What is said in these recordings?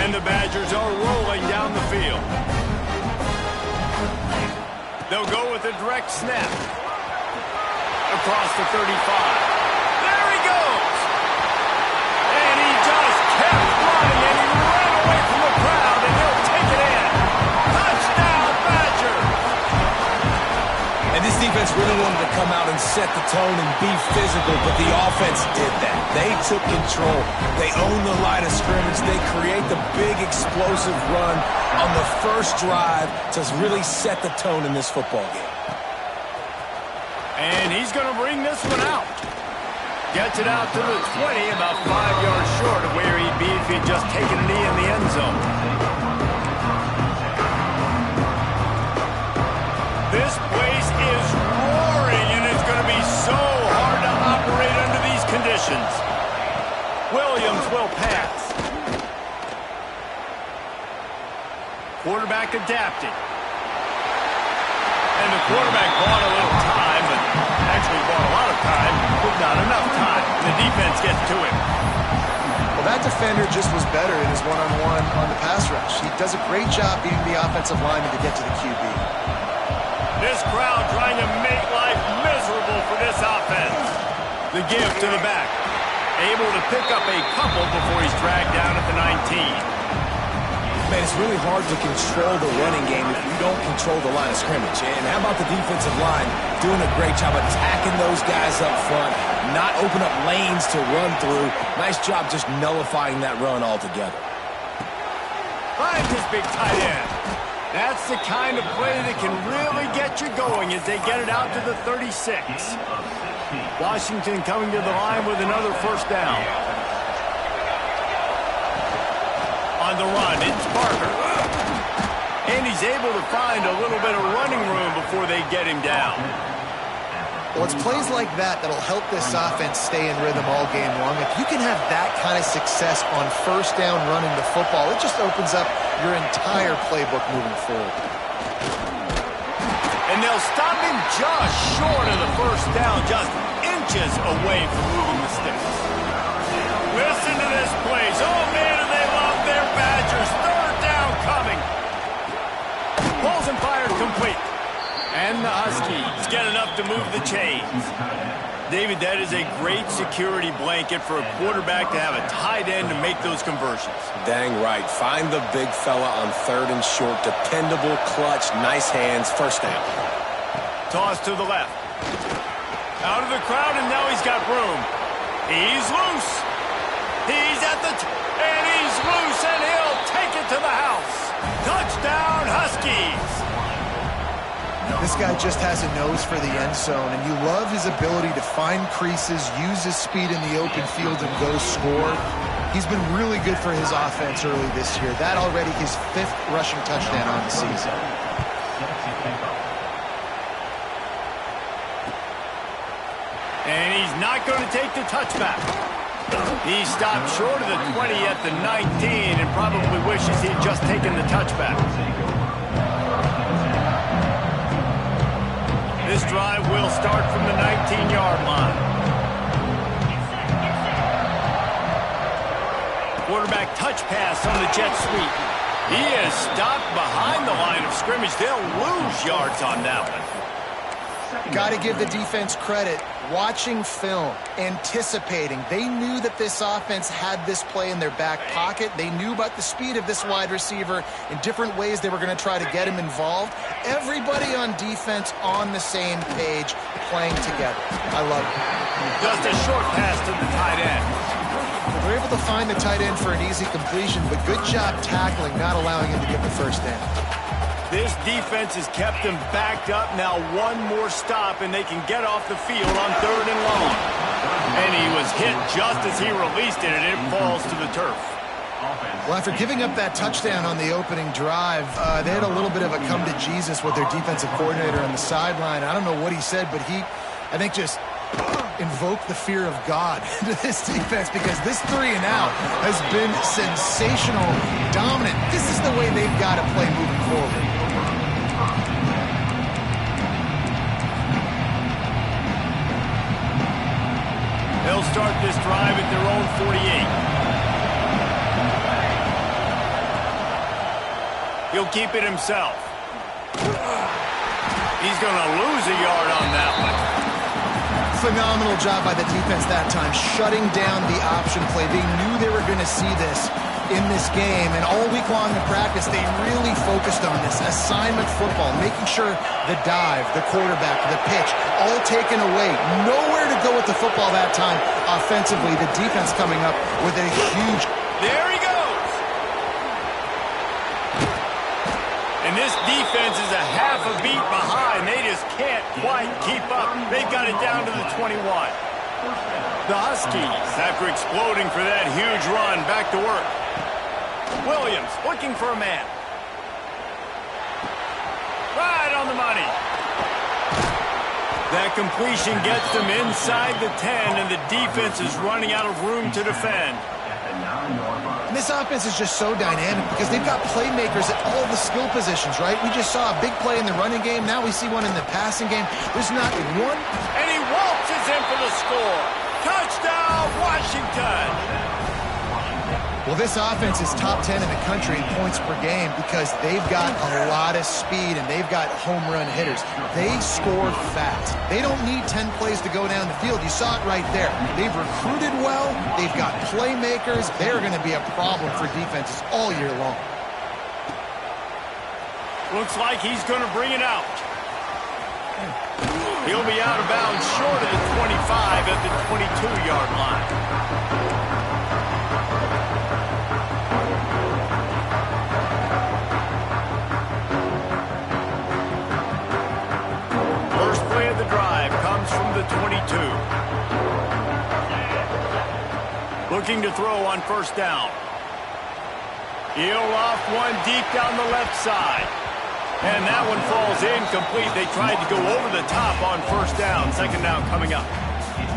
And the Badgers are rolling down the field. They'll go with a direct snap. Across the 35. There he goes! And he just kept running, and he ran away from the crowd, and he'll take it in. Touchdown, Badgers! And this defense really wanted to come out and set the tone and be physical, but the offense did that. They took control. They owned the line of scrimmage. They create the big explosive run on the first drive to really set the tone in this football game. And he's going to bring this one out. Gets it out to the 20, about 5 yards short of where he'd be if he'd just taken a knee in the end zone. This place is roaring, and it's going to be so hard to operate under these conditions. Williams will pass. Quarterback adapted. And the quarterback bought a little time, but actually bought a lot of time, but not enough time. The defense gets to him. Well, that defender just was better in his one-on-one on the pass rush. He does a great job beating the offensive lineman to get to the QB. This crowd trying to make life miserable for this offense. The give to the back. Able to pick up a couple before he's dragged down at the 19. Man, it's really hard to control the running game if you don't control the line of scrimmage. And how about the defensive line doing a great job attacking those guys up front, not open up lanes to run through. Nice job just nullifying that run altogether. Finds his big tight end. That's the kind of play that can really get you going as they get it out to the 36. Washington coming to the line with another first down. On the run, it's Parker. And he's able to find a little bit of running room before they get him down. Well, it's plays like that that'll help this offense stay in rhythm all game long. If you can have that kind of success on first down running the football, it just opens up your entire playbook moving forward. And they'll stop him just short of the first down, just inches away from moving the sticks. Listen to this place. Oh, man, do they love their Badgers. Third down coming. Pulls and fired complete. And the Huskies get enough to move the chains. David, that is a great security blanket for a quarterback to have a tight end to make those conversions. Dang right. Find the big fella on third and short. Dependable, clutch, nice hands, first down. Toss to the left. Out of the crowd, and now he's got room. He's loose. He's at the and he's loose, and he'll take it to the house. Touchdown, Huskies. This guy just has a nose for the end zone, and you love his ability to find creases, use his speed in the open field, and go score. He's been really good for his offense early this year. That already his 5th rushing touchdown on the season. And he's not going to take the touchback. He stopped short of the 20 at the 19 and probably wishes he'd just taken the touchback. This drive will start from the 19-yard line. Quarterback touch pass on the jet sweep. He is stopped behind the line of scrimmage. They'll lose yards on that one. Got to give the defense credit. Watching film, anticipating. They knew that this offense had this play in their back pocket. They knew about the speed of this wide receiver in different ways they were going to try to get him involved. Everybody on defense on the same page, playing together. I love it. Just a short pass to the tight end. They're able to find the tight end for an easy completion, but good job tackling, not allowing him to get the first down. This defense has kept them backed up. Now one more stop, and they can get off the field on third and long. And he was hit just as he released it, and it falls to the turf. Well, after giving up that touchdown on the opening drive, they had a little bit of a come to Jesus with their defensive coordinator on the sideline. I don't know what he said, but he, I think, just invoked the fear of God into this defense, because this 3 and out has been sensational, dominant. This is the way they've got to play moving forward. They'll start this drive at their own 48. He'll keep it himself. He's going to lose a yard on that one. Phenomenal job by the defense that time, shutting down the option play. They knew they were going to see this in this game, and all week long in practice, they really focused on this assignment football, making sure the dive, the quarterback, the pitch, all taken away. Nowhere to go with the football that time offensively. The defense coming up with a huge... There he goes! And this defense is a half a beat behind. They just can't quite keep up. They've got it down to the 21. The Huskies, after exploding for that huge run, back to work. Williams looking for a man. Right on the money. That completion gets them inside the 10, and the defense is running out of room to defend. And this offense is just so dynamic because they've got playmakers at all the skill positions, right? We just saw a big play in the running game. Now we see one in the passing game. There's not one. And he waltzes in for the score. Touchdown, Washington. Well, this offense is top 10 in the country in points per game because they've got a lot of speed and they've got home run hitters. They score fast. They don't need 10 plays to go down the field. You saw it right there. They've recruited well. They've got playmakers. They're going to be a problem for defenses all year long. Looks like he's going to bring it out. He'll be out of bounds short of the 25 at the 22-yard line. From the 22. Looking to throw on first down. He'll loft one deep down the left side. And that one falls incomplete. They tried to go over the top on first down. Second down coming up.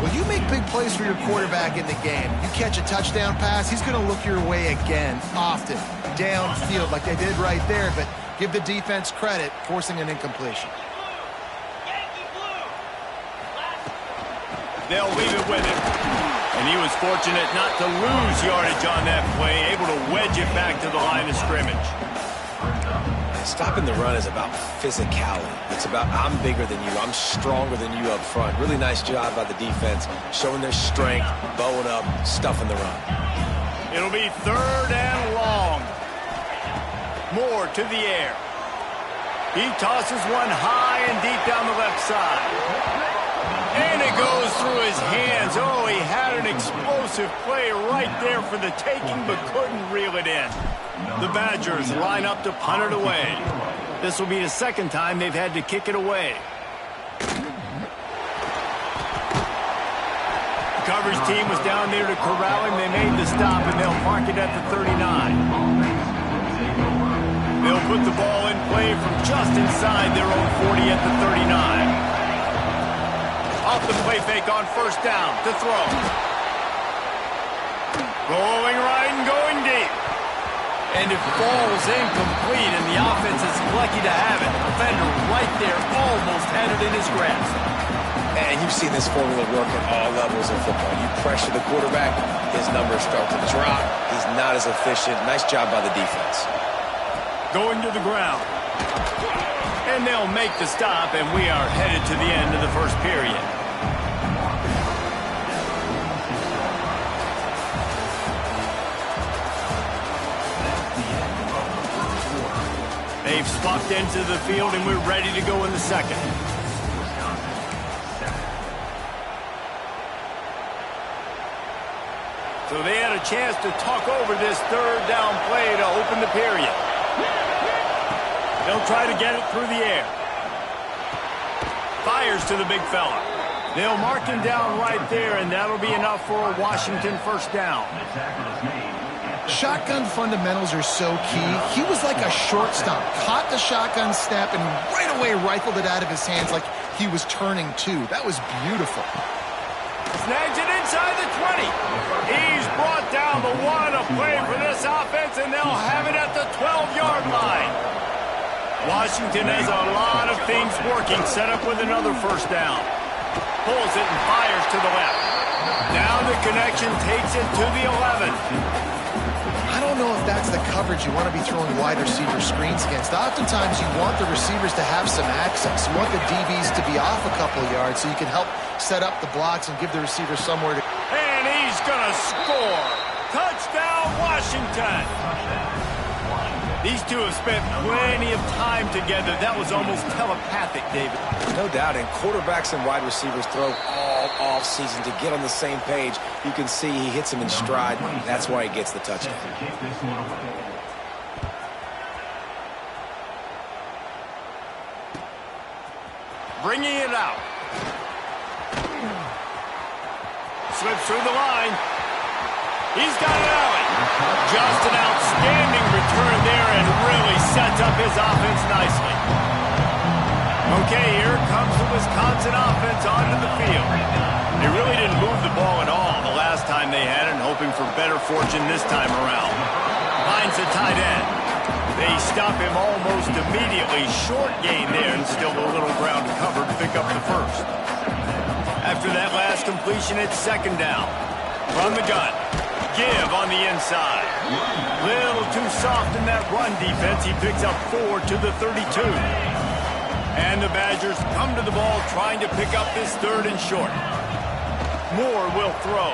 Well, you make big plays for your quarterback in the game. You catch a touchdown pass, he's going to look your way again, often, downfield like they did right there. But give the defense credit, forcing an incompletion. They'll leave it with him. And he was fortunate not to lose yardage on that play, able to wedge it back to the line of scrimmage. Stopping the run is about physicality. It's about I'm bigger than you, I'm stronger than you up front. Really nice job by the defense, showing their strength, bowing up, stuffing the run. It'll be third and long. Moore to the air. He tosses one high and deep down the left side. And it goes through his hands. Oh, he had an explosive play right there for the taking, but couldn't reel it in. The Badgers line up to punt it away. This will be the second time they've had to kick it away. The coverage team was down there to corral him. They made the stop, and they'll mark it at the 39. They'll put the ball in play from just inside their own 40 at the 39. Off the play fake on first down to throw. Going right and going deep. And it falls incomplete, and the offense is lucky to have it. The defender right there almost had it in his grasp. And you've seen this formula work at all levels of football. You pressure the quarterback, his numbers start to drop. He's not as efficient. Nice job by the defense. Going to the ground. And they'll make the stop, and we are headed to the end of the first period. They've swapped into the field, and we're ready to go in the second. So they had a chance to talk over this third down play to open the period. They'll try to get it through the air. Fires to the big fella. They'll mark him down right there, and that'll be enough for a Washington first down. Shotgun fundamentals are so key. He was like a shortstop. Caught the shotgun snap and right away rifled it out of his hands like he was turning too. That was beautiful. Snags it inside the 20. He's brought down the one, a play for this offense, and they'll have it at the 12-yard line. Washington has a lot of things working, set up with another first down. Pulls it and fires to the left. Now the connection takes it to the 11. I don't don't know if that's the coverage you want to be throwing wide receiver screens against. Oftentimes, you want the receivers to have some access. You want the DBs to be off a couple of yards so you can help set up the blocks and give the receiver somewhere to... And he's going to score. Touchdown, Washington. These two have spent plenty of time together. That was almost telepathic, David. No doubt, and quarterbacks and wide receivers throw all off-season to get on the same page. You can see he hits him in stride. That's why he gets the touchdown. Bringing it out. Slips through the line. He's got it out. Just an outstanding return there and really sets up his offense nicely. Okay, here comes the Wisconsin offense onto the field. They really didn't move the ball at all the last time they had it, and hoping for better fortune this time around. Finds the tight end. They stop him almost immediately. Short gain there, and still a little ground to cover to pick up the first. After that last completion, it's second down. From the gun. Give on the inside. Little too soft in that run defense. He picks up 4 to the 32. And the Badgers come to the ball trying to pick up this third and short. Moore will throw.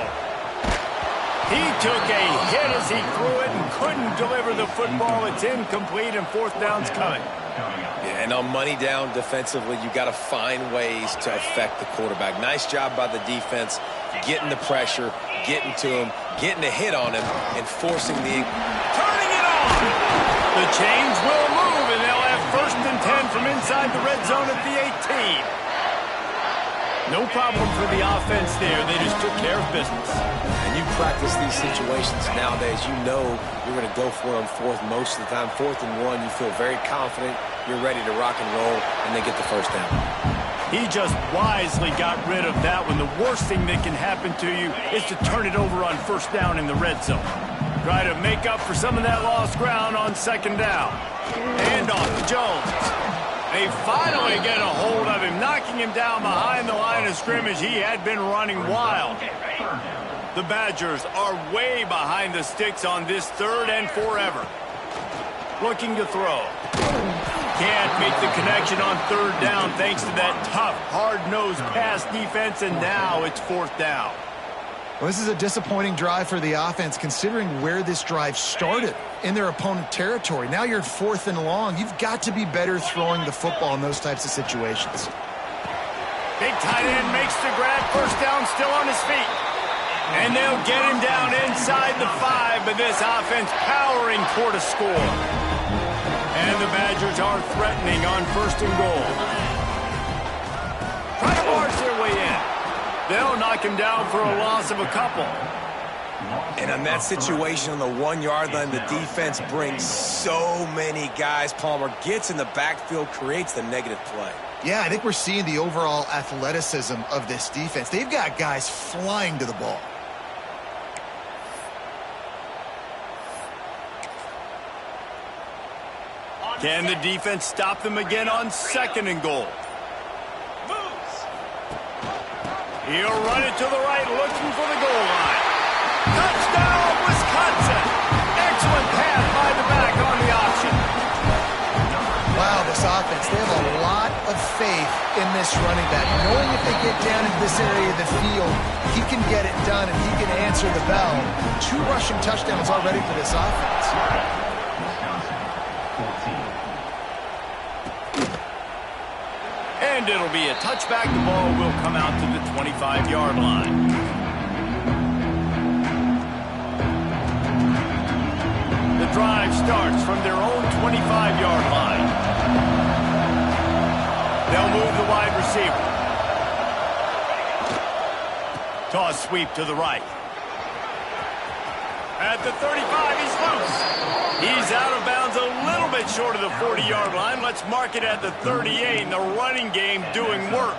He took a hit as he threw it and couldn't deliver the football. It's incomplete and fourth down's coming. Yeah, and on money down defensively, you got to find ways to affect the quarterback. Nice job by the defense, getting the pressure, getting to him, getting a hit on him, and forcing the... Turning it on! The chains will move, and they'll have first and 10 from inside the red zone at the 18. No problem for the offense there. They just took care of business. And you practice these situations nowadays. You know you're going to go for it on fourth most of the time. 4th and 1, you feel very confident. You're ready to rock and roll, and they get the first down. He just wisely got rid of that one. The worst thing that can happen to you is to turn it over on first down in the red zone. Try to make up for some of that lost ground on second down. Hand off to Jones. They finally get a hold of him, knocking him down behind the line of scrimmage. He had been running wild. The Badgers are way behind the sticks on this third and forever. Looking to throw. Can't make the connection on third down thanks to that tough, hard-nosed pass defense, and now it's fourth down. Well, this is a disappointing drive for the offense, considering where this drive started in their opponent territory. Now you're 4th and long. You've got to be better throwing the football in those types of situations. Big tight end makes the grab. First down, still on his feet. And they'll get him down inside the 5, but this offense powering toward a score. And the Badgers are threatening on first and goal. Try to march their way in. They'll knock him down for a loss of a couple. And on that situation on the 1-yard line, the defense brings so many guys. Palmer gets in the backfield, creates the negative play. Yeah, I think we're seeing the overall athleticism of this defense. They've got guys flying to the ball. Can the defense stop them again on second and goal? He'll run it to the right, looking for the goal line. Touchdown, Wisconsin! Excellent pass by the back on the option. Wow, this offense, they have a lot of faith in this running back. Knowing if they get down into this area of the field, he can get it done and he can answer the bell. 2 rushing touchdowns already for this offense. And it'll be a touchback. The ball will come out to the 25-yard line. The drive starts from their own 25-yard line. They'll move the wide receiver. Toss sweep to the right. At the 35, he's loose. He's out of bounds a little bit short of the 40-yard line. Let's mark it at the 38, and the running game doing work.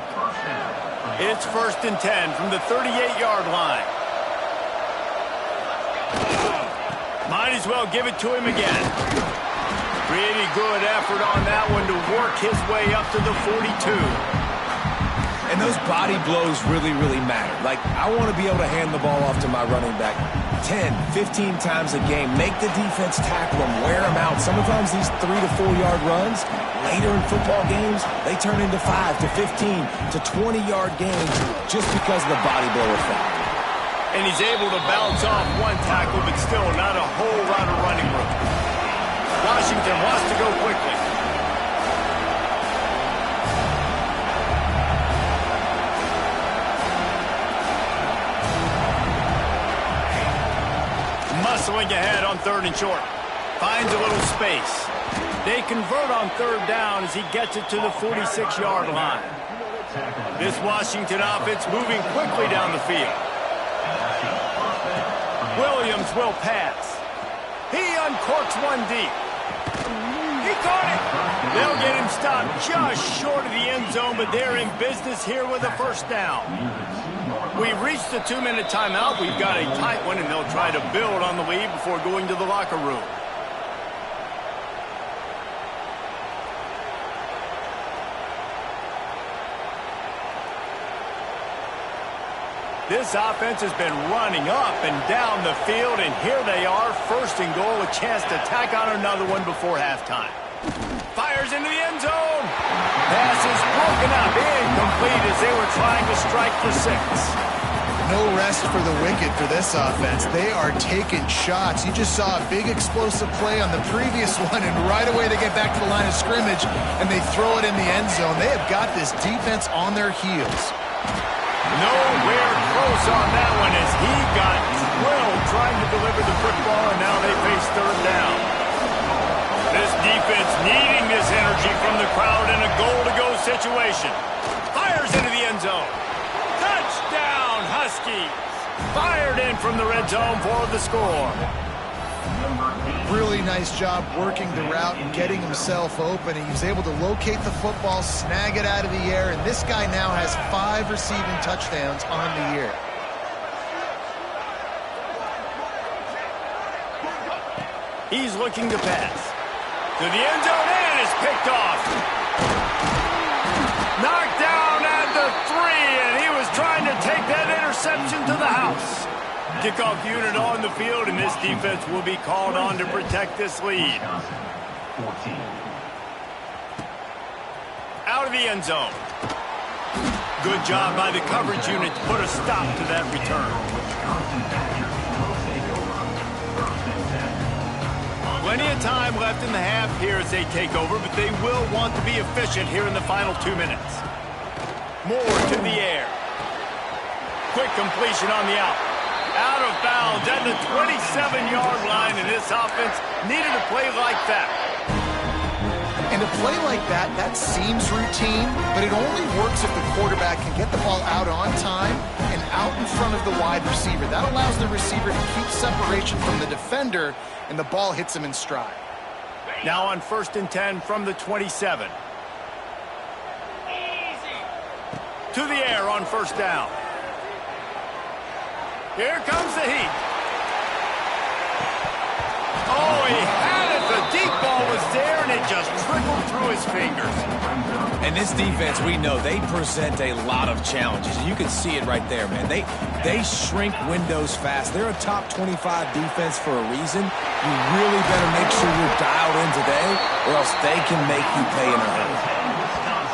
It's first and 10 from the 38-yard line. Might as well give it to him again. Pretty good effort on that one to work his way up to the 42. And those body blows really, really matter. Like, I want to be able to hand the ball off to my running back 10, 15 times a game. Make the defense tackle them, wear them out. Sometimes these 3 to 4 yard runs, later in football games, they turn into 5 to 15 to 20 yard gains just because of the body blow effect. And he's able to bounce off one tackle, but still not a whole lot of running room. Washington wants to go quickly. Muscling ahead on 3rd and short. Finds a little space. They convert on 3rd down as he gets it to the 46-yard line. This Washington offense moving quickly down the field. Williams will pass. He uncorks one deep. He caught it. They'll get him stopped just short of the end zone, but they're in business here with a 1st down. We've reached the 2-minute timeout. We've got a tight one, and they'll try to build on the lead before going to the locker room. This offense has been running up and down the field, and here they are, 1st and goal, a chance to tack on another one before halftime. Fires into the end zone. Pass is broken up, incomplete as they were trying to strike for 6. No rest for the wicked for this offense. They are taking shots. You just saw a big explosive play on the previous one, and right away they get back to the line of scrimmage, and they throw it in the end zone. They have got this defense on their heels. Nowhere close on that one as he got drilled trying to deliver the football, and now they face 3rd down. This defense needing this energy from the crowd in a goal-to-go situation. Fires into the end zone. Touchdown, Huskies. Fired in from the red zone for the score. Really nice job working the route and getting himself open. He was able to locate the football, snag it out of the air, and this guy now has 5 receiving touchdowns on the year. He's looking to pass. To the end zone, and it's picked off. Knocked down at the 3, and he was trying to take that interception to the house. Kickoff unit on the field, and this defense will be called on to protect this lead. Out of the end zone. Good job by the coverage unit to put a stop to that return. Plenty of time left in the half here as they take over, but they will want to be efficient here in the final 2 minutes. Moore to the air. Quick completion on the out. Out of bounds at the 27-yard line, and this offense needed a play like that. And a play like that, that seems routine, but it only works if the quarterback can get the ball out on time and out in front of the wide receiver. That allows the receiver to keep separation from the defender, and the ball hits him in stride. Now on 1st and 10 from the 27. To the air on 1st down. Here comes the heat. Oh, he had it. The deep ball was there, and it just trickled through his fingers. And this defense, we know, they present a lot of challenges. You can see it right there, man. They shrink windows fast. They're a top 25 defense for a reason. You really better make sure you're dialed in today, or else they can make you pay in a hurry.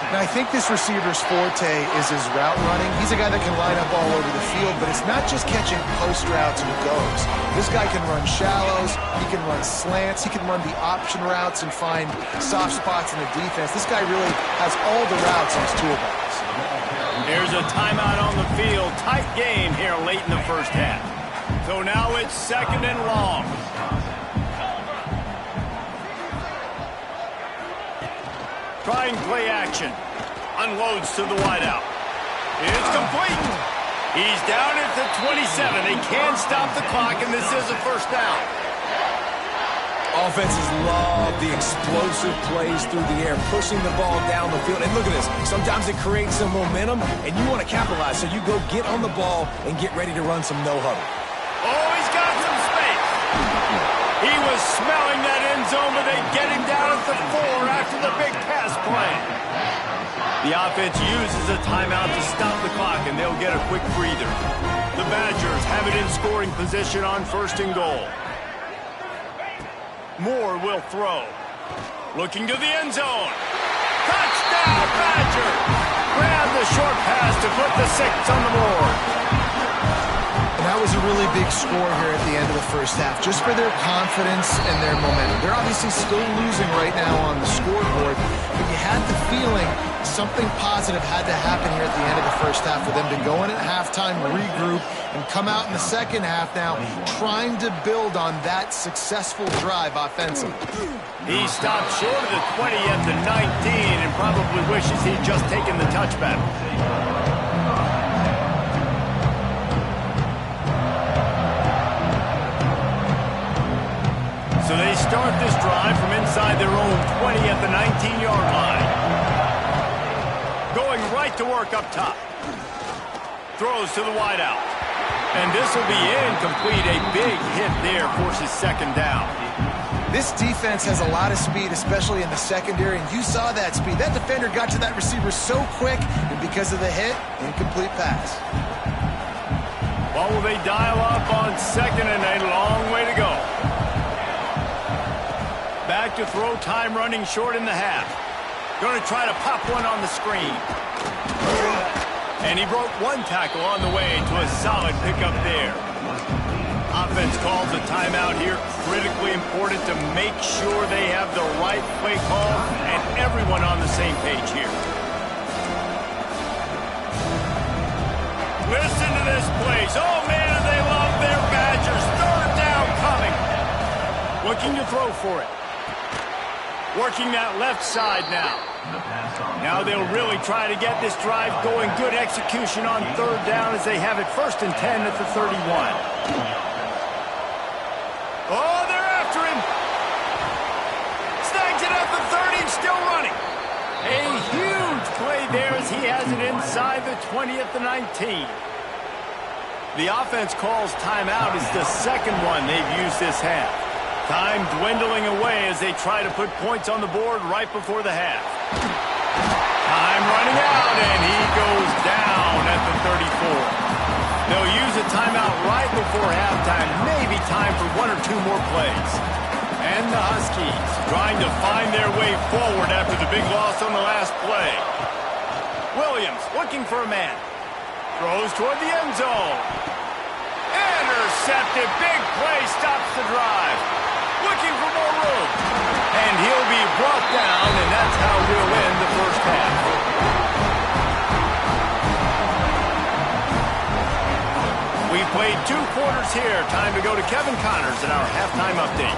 Now, I think this receiver's forte is his route running. He's a guy that can line up all over the field, but it's not just catching post routes and goes. This guy can run shallows, he can run slants, he can run the option routes and find soft spots in the defense. This guy really has all the routes in his toolbox. There's a timeout on the field. Tight game here late in the 1st half. So now it's 2nd and long. Trying play action. Unloads to the wideout. It's complete. He's down at the 27. They can stop the clock, and this is a 1st down. Offenses love the explosive plays through the air, pushing the ball down the field. And look at this. Sometimes it creates some momentum, and you want to capitalize. So you go get on the ball and get ready to run some no-huddle. Oh, he's got some space. He was smelling that end zone, but they get him down at the 4 after the big pass play. The offense uses a timeout to stop the clock, and they'll get a quick breather. The Badgers have it in scoring position on 1st and goal. Moore will throw. Looking to the end zone. Touchdown, Badger! Grab the short pass to put the 6 on the board. And that was a really big score here at the end of the first half, just for their confidence and their momentum. They're obviously still losing right now on the scoreboard, but you had the feeling something positive had to happen here at the end of the first half for them to go in at halftime, regroup, and come out in the second half now trying to build on that successful drive offensively. He stopped short of the 20 at the 19 and probably wishes he'd just taken the touchback. So they start this drive from inside their own 20 at the 19-yard line. Going right to work up top. Throws to the wideout. And this will be incomplete. A big hit there forces 2nd down. This defense has a lot of speed, especially in the secondary, and you saw that speed. That defender got to that receiver so quick, and because of the hit, incomplete pass. Well, will they dial up on 2nd and a long way to go? Back to throw, time running short in the half. Going to try to pop one on the screen. And he broke 1 tackle on the way to a solid pickup there. Offense calls a timeout here. Critically important to make sure they have the right play call and everyone on the same page here. Listen to this place. Oh, man, they love their Badgers. 3rd down coming. Looking to throw for it. Working that left side now. Now they'll really try to get this drive going. Good execution on 3rd down as they have it 1st and 10 at the 31. Oh, they're after him. Snags it at the 30, still running. A huge play there as he has it inside the 20 at the 19. The offense calls timeout. It's the 2nd one they've used this half. Time dwindling away as they try to put points on the board right before the half. Time running out, and he goes down at the 34. They'll use a timeout right before halftime, maybe time for 1 or 2 more plays. And the Huskies trying to find their way forward after the big loss on the last play. Williams looking for a man. Throws toward the end zone. Intercepted. Big play stops the drive. Looking for more room. And he'll be brought down, and that's how we'll end the first half. We've played 2 quarters here. Time to go to Kevin Connors in our halftime update.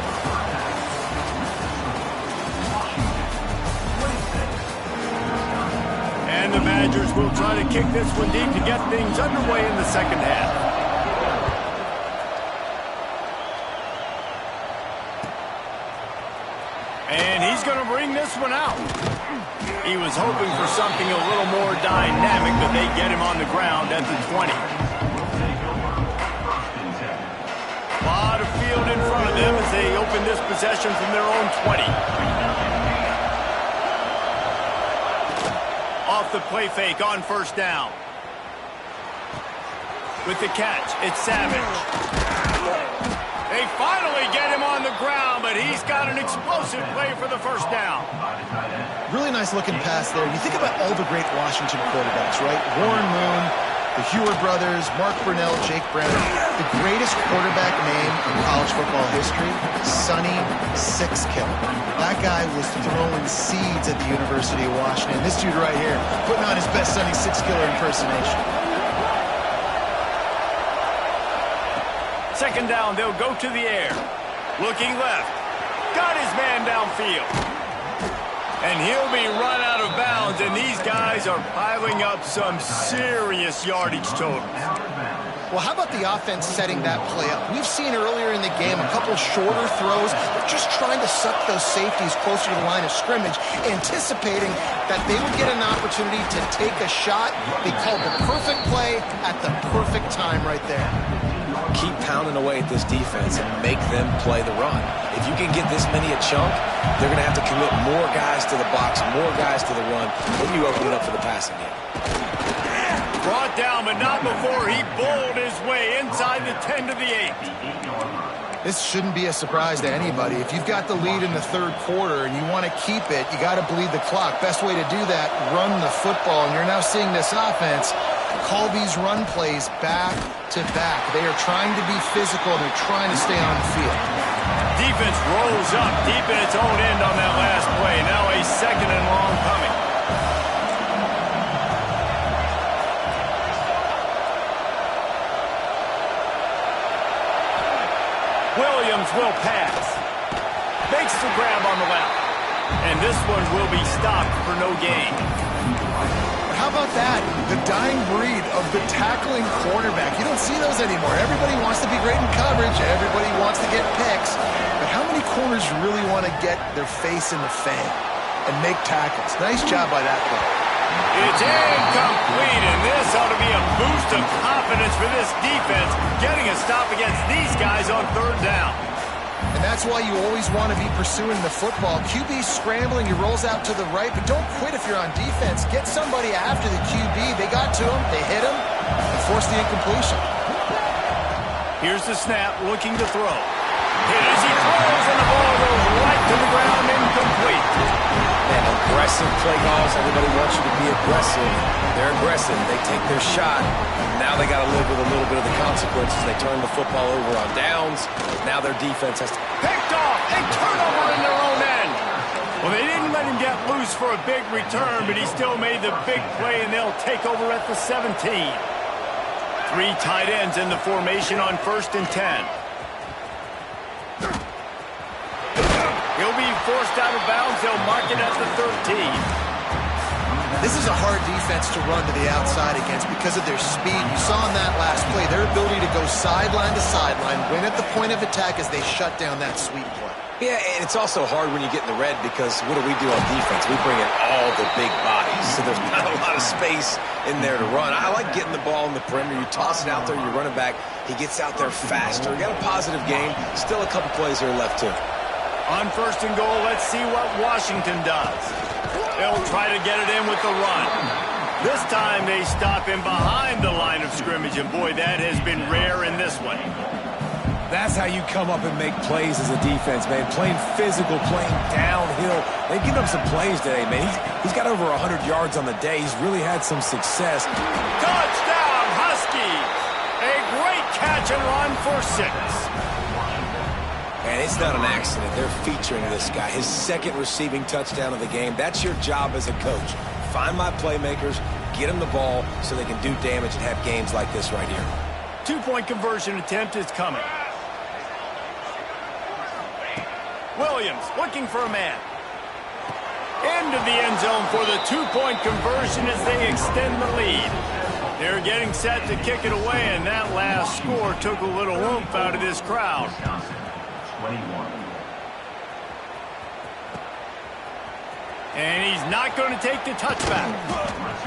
And the Badgers will try to kick this one deep to get things underway in the second half. And he's going to bring this one out. He was hoping for something a little more dynamic, but they get him on the ground at the 20. A lot of field in front of them as they open this possession from their own 20. Off the play fake on 1st down. With the catch, it's Savage. They finally get him on the ground, but he's got an explosive play for the 1st down. Really nice looking pass there. You think about all the great Washington quarterbacks, right? Warren Moon, the Heward brothers, Mark Brunell, Jake Brown. The greatest quarterback name in college football history, Sonny Sixkiller. That guy was throwing seeds at the University of Washington. This dude right here, putting on his best Sonny Sixkiller impersonation. 2nd down, they'll go to the air. Looking left. Got his man downfield. And he'll be run out of bounds, and these guys are piling up some serious yardage totals. Well, how about the offense setting that play up? We've seen earlier in the game a couple shorter throws. They're just trying to suck those safeties closer to the line of scrimmage, anticipating that they would get an opportunity to take a shot. They called the perfect play at the perfect time right there. Keep pounding away at this defense and make them play the run. If you can get this many a chunk, they're going to have to commit more guys to the box, more guys to the run. Then you open it up for the passing game. Brought down, but not before he bowled his way inside the 10 to the 8. This shouldn't be a surprise to anybody. If you've got the lead in the third quarter and you want to keep it, you got to bleed the clock. Best way to do that, run the football. And you're now seeing this offense call these run plays back to back. They are trying to be physical. They're trying to stay on the field. Defense rolls up deep in its own end on that last play. Now a second and long coming. Williams will pass. Makes the grab on the left. And this one will be stopped for no gain. How about that? The dying breed of the tackling cornerback. You don't see those anymore. Everybody wants to be great in coverage. Everybody wants to get picks. But how many corners really want to get their face in the fan and make tackles? Nice job by that player. It's incomplete, and this ought to be a boost of confidence for this defense, getting a stop against these guys on third down. And that's why you always want to be pursuing the football. QB's scrambling, he rolls out to the right, but don't quit if you're on defense. Get somebody after the QB. They got to him, they hit him, and forced the incompletion. Here's the snap, looking to throw. Hit as he throws, and the ball goes right to the ground, incomplete. Man, aggressive play calls. Everybody wants you to be aggressive. They're aggressive. They take their shot. Now they got to live with a little bit of the consequences. They turn the football over on downs. Now their defense has to... Picked off. A turnover in their own end. Well, they didn't let him get loose for a big return, but he still made the big play, and they'll take over at the 17. 3 tight ends in the formation on 1st and 10. He'll be forced out of bounds. They'll mark it at the 13. This is a hard defense to run to the outside against because of their speed. You saw in that last play their ability to go sideline to sideline, win at the point of attack as they shut down that sweep play. Yeah, and it's also hard when you get in the red because what do we do on defense? We bring in all the big bodies, so there's not a lot of space in there to run. I like getting the ball in the perimeter. You toss it out there, you're running back. He gets out there faster. He got a positive game. Still a couple plays here left, too. On 1st and goal, let's see what Washington does. They'll try to get it in with the run. This time they stop him behind the line of scrimmage, and boy, that has been rare in this one. That's how you come up and make plays as a defense, man. Playing physical, playing downhill. They've given up some plays today, man. He's got over 100 yards on the day. He's really had some success. Touchdown, Huskies! A great catch and run for 6. And it's not an accident. They're featuring this guy. His 2nd receiving touchdown of the game. That's your job as a coach. Find my playmakers, get them the ball so they can do damage and have games like this right here. 2-point conversion attempt is coming. Williams looking for a man. Into the end zone for the 2-point conversion as they extend the lead. They're getting set to kick it away, and that last score took a little oomph out of this crowd. 21. And he's not going to take the touchback.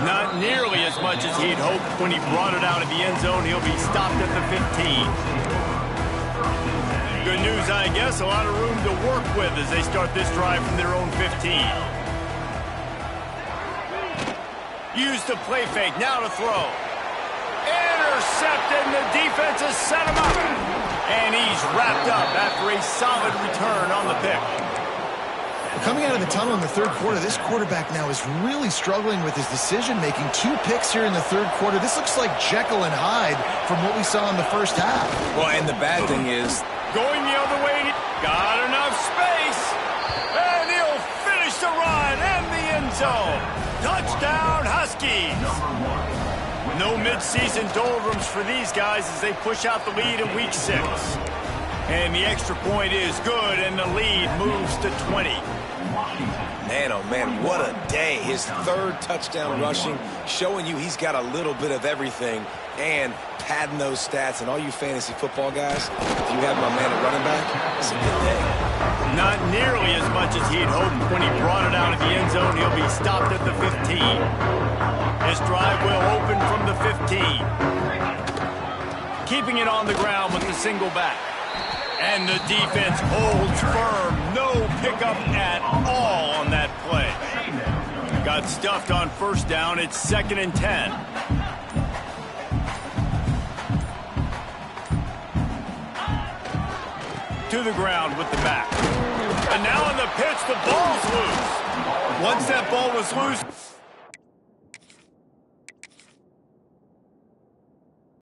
Not nearly as much as he'd hoped when he brought it out of the end zone. He'll be stopped at the 15. Good news, I guess. A lot of room to work with as they start this drive from their own 15. Use the play fake. Now to throw. Intercepted, and the defense has set him up. And he's wrapped up after a solid return on the pick. Coming out of the tunnel in the third quarter, this quarterback now is really struggling with his decision-making. 2 picks here in the third quarter. This looks like Jekyll and Hyde from what we saw in the first half. Well, and the bad thing is... Going the other way, got enough space. And he'll finish the run and the end zone. Touchdown, Huskies. No midseason doldrums for these guys as they push out the lead in week 6. And the extra point is good, and the lead moves to 20. Man, oh man, what a day. His 3rd touchdown rushing, showing you he's got a little bit of everything and padding those stats. And all you fantasy football guys, if you have my man at running back, it's a good day. Not nearly as much as he'd hoped when he brought it out of the end zone. He'll be stopped at the 15. This drive will open from the 15. Keeping it on the ground with the single back. And the defense holds firm. No pickup at all on that play. Got stuffed on 1st down. It's 2nd and 10. to the ground with the back. And now on the pitch, the ball's loose. Once that ball was loose,